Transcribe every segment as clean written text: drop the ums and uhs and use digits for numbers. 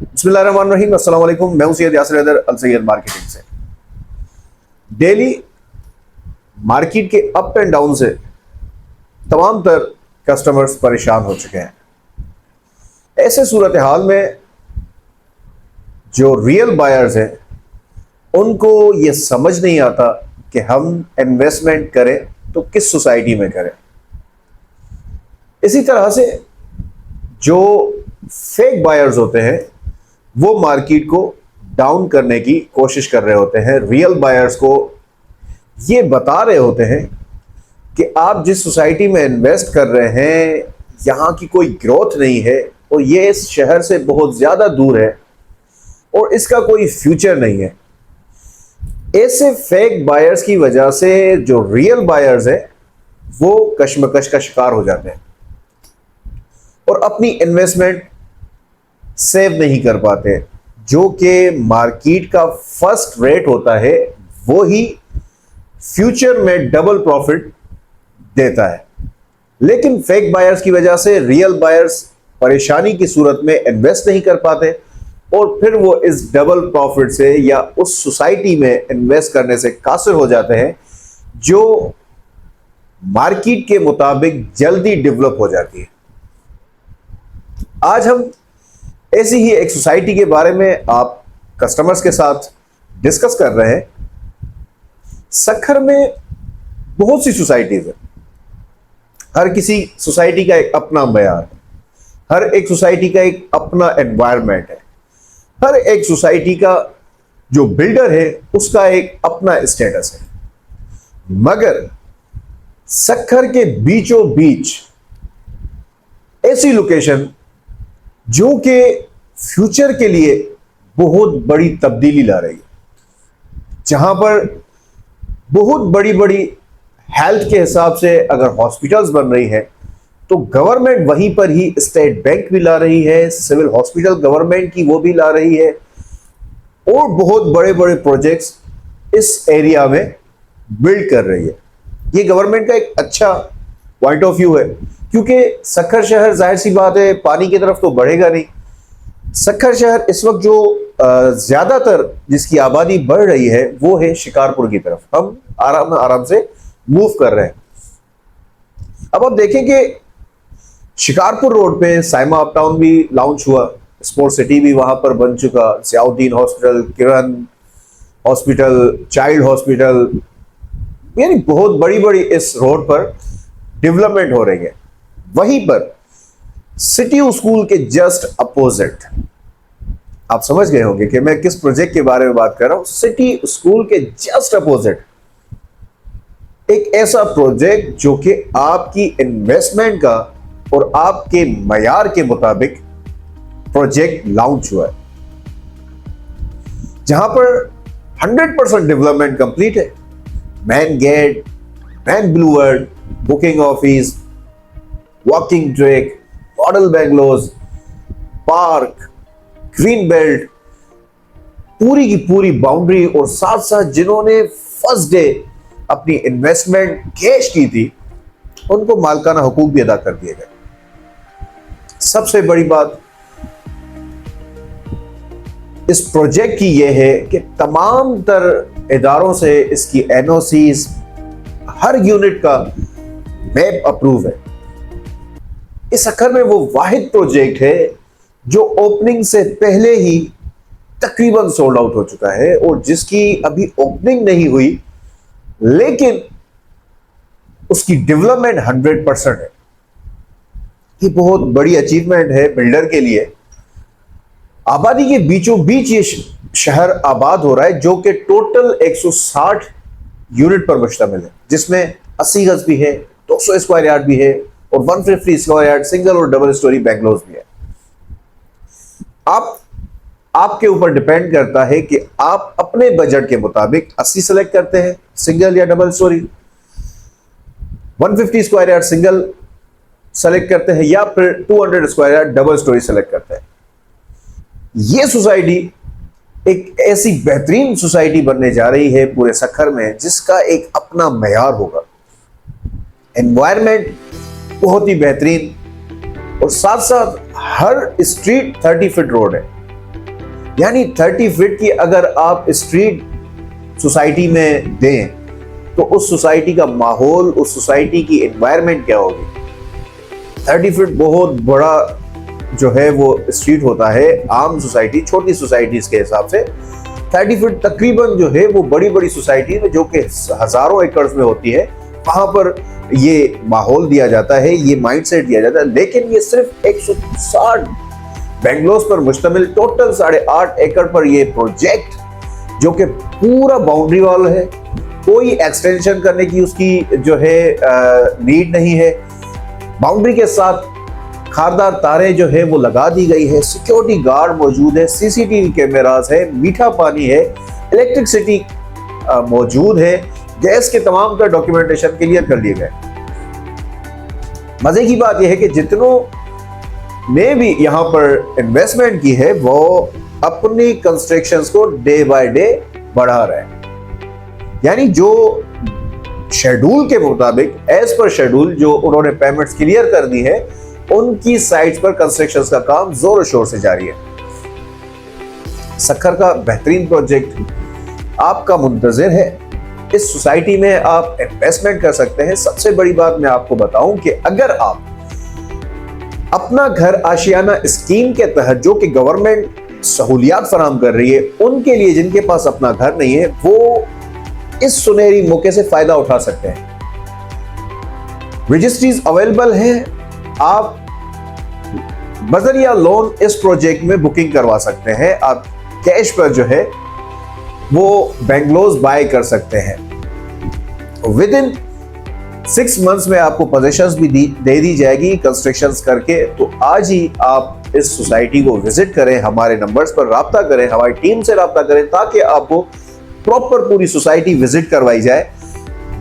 बिस्मिल्लाहिर्रहमानिर्रहीम। अस्सलाम वालेकुम। मैं हूं सैयद यासिर हैदर अल सैयद मार्केटिंग से। डेली मार्केट के अप एंड डाउन से तमाम तर कस्टमर्स परेशान हो चुके हैं। ऐसे सूरत हाल में जो रियल बायर्स हैं उनको ये समझ नहीं आता कि हम इन्वेस्टमेंट करें तो किस सोसाइटी में करें। इसी तरह से जो फेक बायर्स होते हैं वो मार्केट को डाउन करने की कोशिश कर रहे होते हैं, रियल बायर्स को ये बता रहे होते हैं कि आप जिस सोसाइटी में इन्वेस्ट कर रहे हैं यहाँ की कोई ग्रोथ नहीं है और ये इस शहर से बहुत ज़्यादा दूर है और इसका कोई फ्यूचर नहीं है। ऐसे फेक बायर्स की वजह से जो रियल बायर्स हैं वो कश्मकश का शिकार हो जाते हैं और अपनी इन्वेस्टमेंट सेव नहीं कर पाते। जो कि मार्केट का फर्स्ट रेट होता है वो ही फ्यूचर में डबल प्रॉफिट देता है, लेकिन फेक बायर्स की वजह से रियल बायर्स परेशानी की सूरत में इन्वेस्ट नहीं कर पाते और फिर वो इस डबल प्रॉफिट से या उस सोसाइटी में इन्वेस्ट करने से कासिर हो जाते हैं जो मार्केट के मुताबिक जल्दी डेवलप हो जाती है। आज हम ऐसी ही एक सोसाइटी के बारे में आप कस्टमर्स के साथ डिस्कस कर रहे हैं। सक्खर में बहुत सी सोसाइटीज है, हर किसी सोसाइटी का एक अपना मयार है, हर एक सोसाइटी का एक अपना एनवायरनमेंट है, हर एक सोसाइटी का जो बिल्डर है उसका एक अपना स्टेटस है। मगर सक्खर के बीचों बीच ऐसी लोकेशन जो कि फ्यूचर के लिए बहुत बड़ी तब्दीली ला रही है, जहां पर बहुत बड़ी बड़ी हेल्थ के हिसाब से अगर हॉस्पिटल्स बन रही हैं तो गवर्नमेंट वहीं पर ही स्टेट बैंक भी ला रही है, सिविल हॉस्पिटल गवर्नमेंट की वो भी ला रही है और बहुत बड़े बड़े प्रोजेक्ट्स इस एरिया में बिल्ड कर रही है। ये गवर्नमेंट का एक अच्छा पॉइंट ऑफ व्यू है क्योंकि सक्खर शहर जाहिर सी बात है पानी की तरफ तो बढ़ेगा नहीं। सक्खर शहर इस वक्त जो ज्यादातर जिसकी आबादी बढ़ रही है वो है शिकारपुर की तरफ। हम आराम से मूव कर रहे हैं। अब आप देखें कि शिकारपुर रोड पे साइमा अपटाउन भी लॉन्च हुआ, स्पोर्ट सिटी भी वहां पर बन चुका, जियाउद्दीन हॉस्पिटल, किरण हॉस्पिटल, चाइल्ड हॉस्पिटल, यानी बहुत बड़ी बड़ी इस रोड पर डेवलपमेंट हो रही है। वहीं पर सिटी स्कूल के जस्ट अपोजिट आप समझ गए होंगे कि मैं किस प्रोजेक्ट के बारे में बात कर रहा हूं। सिटी स्कूल के जस्ट अपोजिट एक ऐसा प्रोजेक्ट जो कि आपकी इन्वेस्टमेंट का और आपके मयार के मुताबिक प्रोजेक्ट लॉन्च हुआ है, जहां पर 100% डेवलपमेंट कंप्लीट है। Main gate, main boulevard, booking office, walking track, model bungalows, park, green belt, पूरी की पूरी बाउंड्री और साथ साथ जिन्होंने फर्स्ट डे अपनी इन्वेस्टमेंट कैश की थी उनको मालिकाना हुकूक भी अदा कर दिए गए। सबसे बड़ी बात इस प्रोजेक्ट की यह है कि तमाम तर इदारों से इसकी एनओसीज, हर यूनिट का मैप अप्रूव है। इस सक्खर में वो वाहिद प्रोजेक्ट है जो ओपनिंग से पहले ही तकरीबन सोल्ड आउट हो चुका है और जिसकी अभी ओपनिंग नहीं हुई लेकिन उसकी डेवलपमेंट 100% है। ये बहुत बड़ी अचीवमेंट है बिल्डर के लिए। आबादी के बीचों बीच ये शहर आबाद हो रहा है जो कि टोटल 160 यूनिट पर मुश्तमिल है, जिसमें 80 गज भी है, 200 स्क्वायर यार्ड भी है और 150 स्क्वायर यार्ड सिंगल और डबल स्टोरी बेंगलोज भी है। आपके ऊपर डिपेंड करता है कि आप अपने बजट के मुताबिक 80 सेलेक्ट करते हैं सिंगल या double storey, 150 square yard single select करते हैं या फिर 200 square yard double storey select करते हैं। यह सोसाइटी एक ऐसी बेहतरीन सोसाइटी बनने जा रही है पूरे सक्खर में जिसका एक अपना मयार होगा। एनवायरनमेंट बहुत ही बेहतरीन और साथ साथ हर स्ट्रीट 30 फीट रोड है। यानी 30 फीट की अगर आप स्ट्रीट सोसाइटी में दें तो उस सोसाइटी का माहौल, उस सोसाइटी की एनवायरनमेंट क्या होगी। 30 फीट बहुत बड़ा जो है वो स्ट्रीट होता है आम सोसाइटी, छोटी सोसाइटीज के हिसाब से। 30 फीट तकरीबन जो है वो बड़ी बड़ी सोसाइटी में जो कि हजारों एकड़ में होती है, वहां पर ये माहौल दिया जाता है, ये माइंडसेट दिया जाता है। लेकिन ये सिर्फ 160 बेंगलोर पर मुश्तमिल टोटल 8.5 एकड़ पर ये प्रोजेक्ट, जो कि पूरा बाउंड्री वॉल है, कोई एक्सटेंशन करने की उसकी जो है नीड नहीं है। बाउंड्री के साथ खारदार तारें जो है वो लगा दी गई है, सिक्योरिटी गार्ड मौजूद है, सीसीटीवी कैमरास है, मीठा पानी है, इलेक्ट्रिसिटी मौजूद है, गैस के तमाम का डॉक्यूमेंटेशन क्लियर कर लिए गए। मजे की बात यह है कि जितनों ने भी यहां पर इन्वेस्टमेंट की है वो अपनी कंस्ट्रक्शंस को डे बाय डे बढ़ा रहे हैं। यानी जो शेड्यूल के मुताबिक, एज पर शेड्यूल जो उन्होंने पेमेंट्स क्लियर कर दी है, उनकी साइट्स पर कंस्ट्रक्शन का काम जोर शोर से जारी है। सक्खर का बेहतरीन प्रोजेक्ट आपका मुंतजिर है। इस सोसाइटी में आप इन्वेस्टमेंट कर सकते हैं। सबसे बड़ी बात मैं आपको बताऊं कि अगर आप अपना घर आशियाना स्कीम के तहत, जो कि गवर्नमेंट सहूलियात फराहम कर रही है, उनके लिए जिनके पास अपना घर नहीं है वो इस सुनहरी मौके से फायदा उठा सकते हैं। रजिस्ट्रीज अवेलेबल है, आप बजरिया लोन इस प्रोजेक्ट में बुकिंग करवा सकते हैं। आप कैश पर जो है वो बेंगलोर बाय कर सकते हैं। विद इन 6 मंथ्स में आपको पोजीशंस भी दे दी जाएगी कंस्ट्रक्शंस करके। तो आज ही आप इस सोसाइटी को विजिट करें, हमारे नंबर्स पर राब्ता करें, हमारी टीम से राब्ता करें, ताकि आपको प्रॉपर पूरी सोसाइटी विजिट करवाई जाए।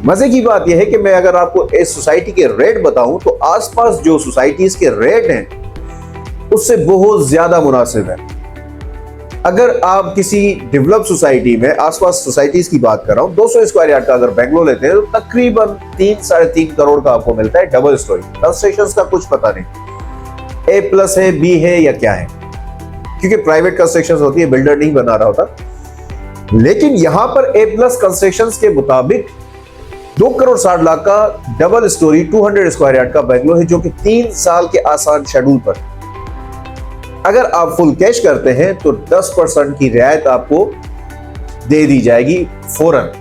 मजे की बात यह है कि मैं अगर आपको इस सोसाइटी के रेट बताऊं तो आसपास जो सोसाइटीज के रेट हैं उससे बहुत ज्यादा मुनासिब है। अगर आप किसी डेवलप सोसाइटी में, आसपास सोसाइटीज की बात कर रहा हूं, 200 स्क्वायर यार्ड का अगर बेंगलोर लेते हैं तो तकरीबन 3-3.5 करोड़ का आपको मिलता है डबल स्टोरी। कंस्ट्रक्शंस का कुछ पता नहीं, A+ है, B है या क्या है, क्योंकि प्राइवेट कंस्ट्रक्शंस होती है, बिल्डर नहीं बना रहा होता। लेकिन यहां पर A+ कंस्ट्रक्शंस के मुताबिक 2 करोड़ 60 लाख का डबल स्टोरी 200 स्क्वायर यार्ड का बेंगलोर है, जो कि 3 साल के आसान शेड्यूल पर। अगर आप फुल कैश करते हैं तो 10% की रियायत आपको दे दी जाएगी फौरन।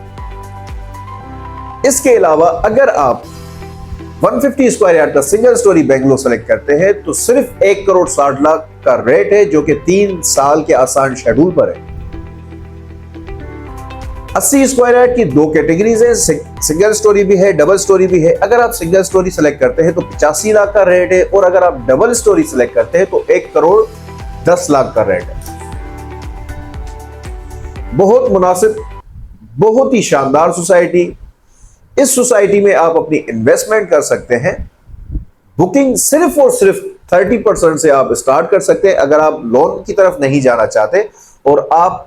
इसके अलावा अगर आप 150 स्क्वायर यार्ड का सिंगल स्टोरी बेंगलोर सेलेक्ट करते हैं तो सिर्फ 1 करोड़ 60 लाख का रेट है, जो कि 3 साल के आसान शेड्यूल पर है। 80 स्क्वायर यार्ड की 2 कैटेगरीज है, सिंगल स्टोरी भी है, डबल स्टोरी भी है। अगर आप सिंगल स्टोरी सेलेक्ट करते हैं तो 85 लाख का रेट है, और अगर आप डबल स्टोरी सेलेक्ट करते हैं तो 1 करोड़ 10 लाख का रेट है। बहुत मुनासिब, बहुत ही शानदार सोसाइटी। इस सोसाइटी में आप अपनी इन्वेस्टमेंट कर सकते हैं। बुकिंग सिर्फ और सिर्फ 30% से आप स्टार्ट कर सकते हैं अगर आप लोन की तरफ नहीं जाना चाहते, और आप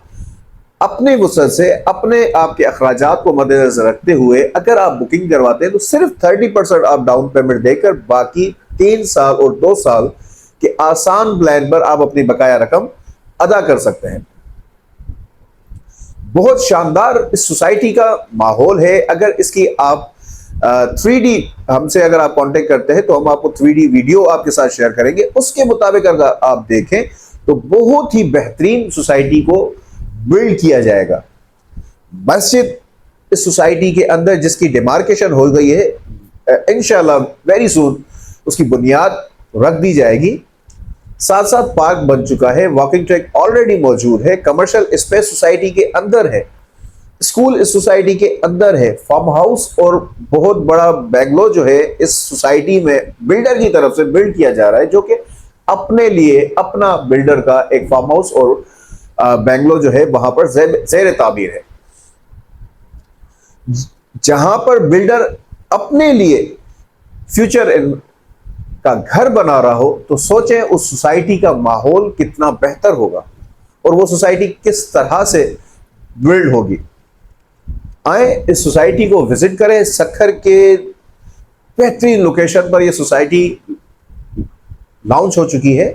अपने वसत से, अपने आपके अखराजात को मद्देनजर रखते हुए अगर आप बुकिंग करवाते हैं तो सिर्फ 30% आप डाउन पेमेंट देकर बाकी 3 साल और 2 साल के आसान प्लान पर आप अपनी बकाया रकम अदा कर सकते हैं। बहुत शानदार इस सोसाइटी का माहौल है। अगर इसकी आप 3D हमसे अगर आप कांटेक्ट करते हैं तो हम आपको 3D वीडियो आपके साथ शेयर करेंगे। उसके मुताबिक अगर आप देखें तो बहुत ही बेहतरीन सोसाइटी को बिल्ड किया जाएगा। मस्जिद इस सोसाइटी के अंदर जिसकी डिमार्केशन हो गई है, इंशाल्लाह वेरी सून उसकी बुनियाद रख दी जाएगी। साथ साथ पार्क बन चुका है, वॉकिंग ट्रैक ऑलरेडी मौजूद है, कमर्शियल स्पेस सोसाइटी के अंदर है, स्कूल इस सोसाइटी के अंदर है, फार्म हाउस और बहुत बड़ा बेंगलोर जो है इस सोसाइटी में बिल्डर की तरफ से बिल्ड किया जा रहा है, जो कि अपने लिए अपना बिल्डर का एक फार्म हाउस और बेंगलोर जो है वहां पर ज़ेर ताबीर है। जहां पर बिल्डर अपने लिए फ्यूचर का घर बना रहा हो तो सोचें उस सोसाइटी का माहौल कितना बेहतर होगा और वो सोसाइटी किस तरह से बिल्ड होगी। आए इस सोसाइटी को विजिट करें। सक्खर के बेहतरीन लोकेशन पर यह सोसाइटी लॉन्च हो चुकी है।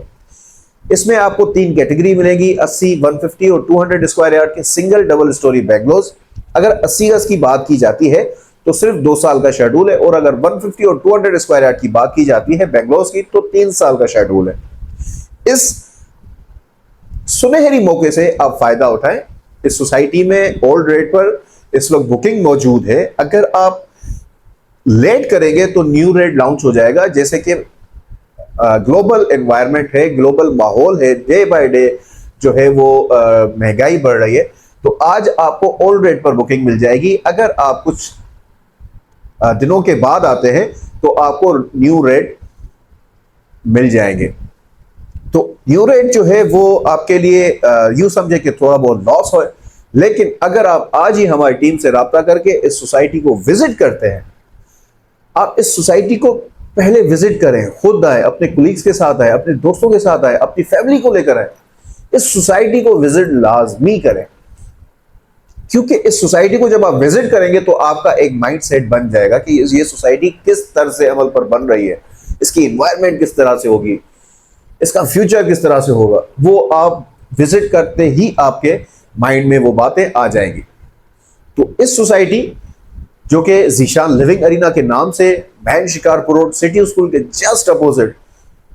इसमें आपको 3 कैटेगरी मिलेगी, 80, 150 और 200 स्क्वायर यार्ड के सिंगल डबल स्टोरी बेंगलोज। अगर 80 गज की बात की जाती है तो सिर्फ 2 साल का शेड्यूल है, और अगर 150 और 200 स्क्वायर यार्ड की बात की जाती है बेंगलोज की तो 3 साल का शेड्यूल है। इस सुनहरी मौके से आप फायदा उठाएं। इस सोसाइटी में ओल्ड रेट पर इस वक्त बुकिंग मौजूद है। अगर आप लेट करेंगे तो न्यू रेट लॉन्च हो जाएगा। जैसे कि ग्लोबल एनवायरनमेंट है, ग्लोबल माहौल है, डे बाय डे जो है वो महंगाई बढ़ रही है, तो आज आपको ओल्ड रेट पर बुकिंग मिल जाएगी। अगर आप कुछ दिनों के बाद आते हैं तो आपको न्यू रेट मिल जाएंगे। तो न्यू रेट जो है वो आपके लिए यूं समझे कि थोड़ा बहुत लॉस हो, लेकिन अगर आप आज ही हमारी टीम से राब्ता करके इस सोसाइटी को विजिट करते हैं, आप इस सोसाइटी को पहले विजिट करें, खुद आए, अपने कुलीग्स के साथ आए, अपने दोस्तों के साथ आए, अपनी फैमिली को लेकर आए, इस सोसाइटी को विजिट लाजमी करें। क्योंकि इस सोसाइटी को जब आप विजिट करेंगे तो आपका एक माइंड सेट बन जाएगा कि ये सोसाइटी किस तरह से अमल पर बन रही है, इसकी एनवायरनमेंट किस तरह से होगी, इसका फ्यूचर किस तरह से होगा, वो आप विजिट करते ही आपके माइंड में वो बातें आ जाएंगी। तो इस सोसाइटी जो कि जीशान लिविंग अरीना के नाम से महन शिकारपुर रोड सिटी स्कूल के जस्ट अपोजिट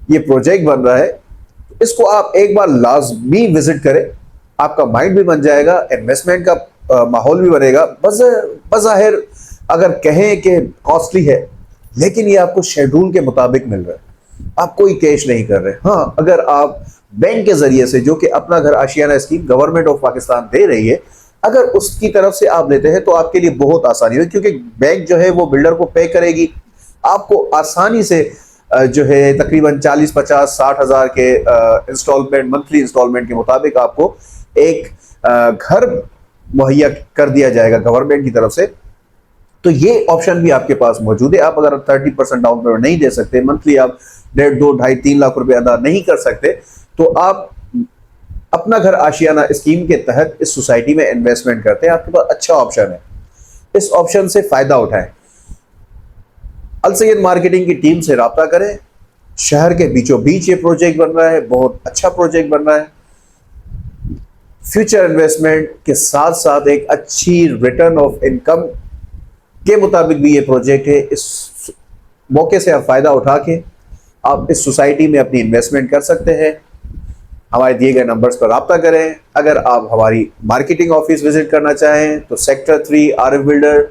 ये प्रोजेक्ट बन रहा है, इसको आप एक बार लाजमी विजिट करें। आपका माइंड भी बन जाएगा, इन्वेस्टमेंट का माहौल भी बनेगा। बज़ाहिर अगर कहें कि कॉस्टली है, लेकिन ये आपको शेड्यूल के मुताबिक मिल रहा है, आप कोई कैश नहीं कर रहे। हाँ, अगर आप बैंक के जरिए से, जो कि अपना घर आशियाना स्कीम गवर्नमेंट ऑफ पाकिस्तान दे रही है, अगर उसकी तरफ से आप लेते हैं तो आपके लिए बहुत आसानी है, क्योंकि बैंक जो है वो बिल्डर को पे करेगी, आपको आसानी से जो है तकरीबन 40, 50, 60 हज़ार के इंस्टॉलमेंट, मंथली इंस्टॉलमेंट के मुताबिक आपको एक घर मुहैया कर दिया जाएगा गवर्नमेंट की तरफ से। तो ये ऑप्शन भी आपके पास मौजूद है। आप अगर 30% डाउन पेमेंट नहीं दे सकते, मंथली आप 1.5, 2, 2.5, 3 लाख रुपए अदा नहीं कर सकते, तो आप अपना घर आशियाना स्कीम के तहत इस सोसाइटी में इन्वेस्टमेंट करते हैं। आपके पास अच्छा ऑप्शन है, इस ऑप्शन से फायदा उठाएं। अल सैयद मार्केटिंग की टीम से राब्ता करें। शहर के बीचों बीच ये प्रोजेक्ट बन रहा है, बहुत अच्छा प्रोजेक्ट बन रहा है। फ्यूचर इन्वेस्टमेंट के साथ साथ एक अच्छी रिटर्न ऑफ इनकम के मुताबिक भी ये प्रोजेक्ट है। इस मौके से आप फायदा उठा के आप इस सोसाइटी में अपनी इन्वेस्टमेंट कर सकते हैं। हमारे दिए गए नंबर्स पर राब्ता करें। अगर आप हमारी मार्केटिंग ऑफिस विजिट करना चाहें तो sector 3 Arif builder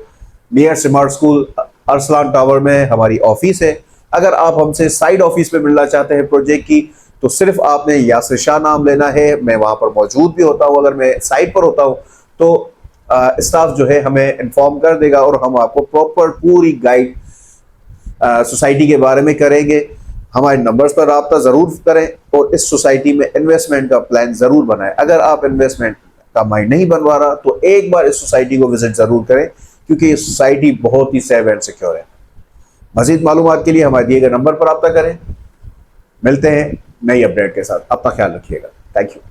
near smart school Arsalan tower में हमारी ऑफिस है। अगर आप हमसे साइड ऑफिस में मिलना चाहते हैं प्रोजेक्ट की, तो सिर्फ आपने यासिर शाह नाम लेना है। मैं वहाँ पर मौजूद भी होता हूँ। अगर मैं साइट पर होता हूँ तो स्टाफ जो है हमें इन्फॉर्म कर देगा और हम आपको प्रॉपर पूरी गाइड सोसाइटी के बारे में करेंगे। हमारे नंबर्स पर राब्ता ज़रूर करें और इस सोसाइटी में इन्वेस्टमेंट का प्लान ज़रूर बनाएं। अगर आप इन्वेस्टमेंट का माइंड नहीं बनवा रहा तो एक बार इस सोसाइटी को विजिट ज़रूर करें, क्योंकि ये सोसाइटी बहुत ही सेफ एंड सिक्योर है। मज़ीद मालूमात के लिए हमारे दिए गए नंबर पर राब्ता करें। मिलते हैं नई अपडेट के साथ। अपना ख्याल रखिएगा। Thank you.